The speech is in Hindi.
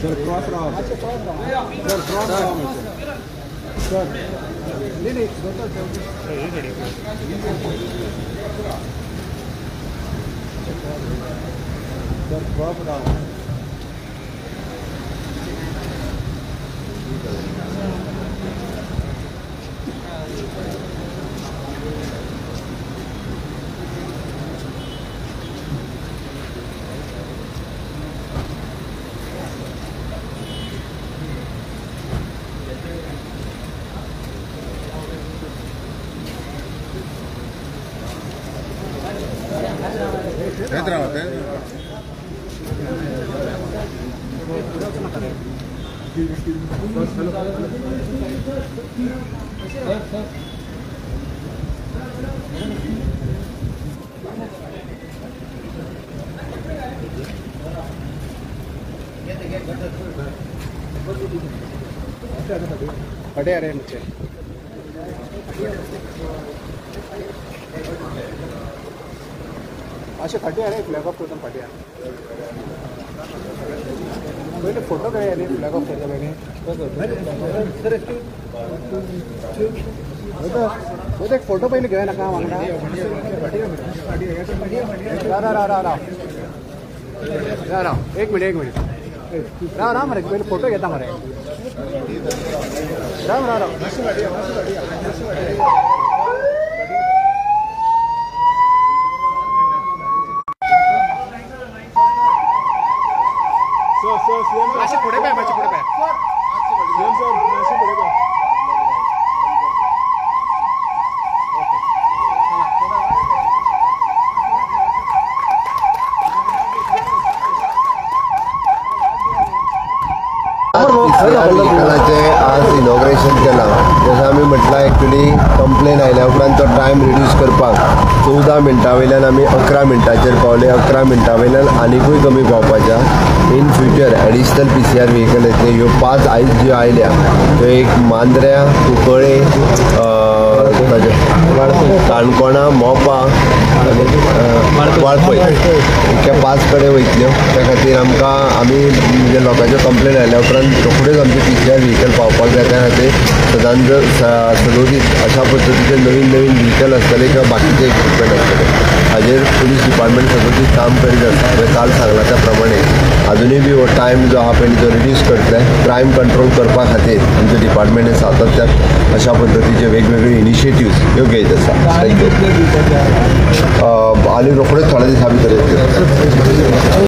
सर क्रॉस राहा सर क्रॉस राहा सर नहीं सर क्रॉस राहा पटे अरे नीचे असे फाटी अरे फ्लॅग ऑफ करतो फाटी पहिले फोटो काय अरे फ्लॅग ऑफ करतो पहिले एक फोटो पहिले घेऊया नका वांगडा रा एक मिनिट रा मरे पहिले फोटो घेता मरे राम राम पुढे पाय माझे पुढे पाय आज इनॉग्रेशन केला जसं आम्ही म्हटलं ॲक्च्युली कंप्लेन आयल्या उपरांत तो टायम रिड्यूस करपाक 14 मिनटां वयल्यान आमी 11 मिनटाचेर पावले 11 मिनटां वयल्यान आनीकूय कमी पावपाच्या in future additional PCR vehicle येतले ह्यो 5 आयज ज्यो आयल्या त्यो एक मांद्र्या कुंकळे काणकोणा मोपा वाळपय इतक्या 5 कडेन वयतल्यो त्या खातीर आमकां आमी म्हणजे लोकांच्यो कंप्लेन आयल्या उपरांत रोखडेच आमचे PCR व्हेकल पावपाक जाय त्या खातीर सदांच सदोदीत अशा पद्दतीचे नवीन व्हेकल आसतले किंवा बाकीचे इक्विपमेंट आसतले हाजेर पुलीस डिपार्टमेंट सदोदीत काम करीत आसा काल सांगला त्या प्रमाणे अजूनय बी हो टायम जो आहा पळय तो रिड्यूस करतले क्रायम कंट्रोल करपा खातीर आमचे डिपार्टमेंट सातत्यान अशा पद्दतीचे वेगवेगळे इनिशिएटिव्स ह्यो घेत आसा आनी रोखडेच थोडे दिसा भितर येतल्यो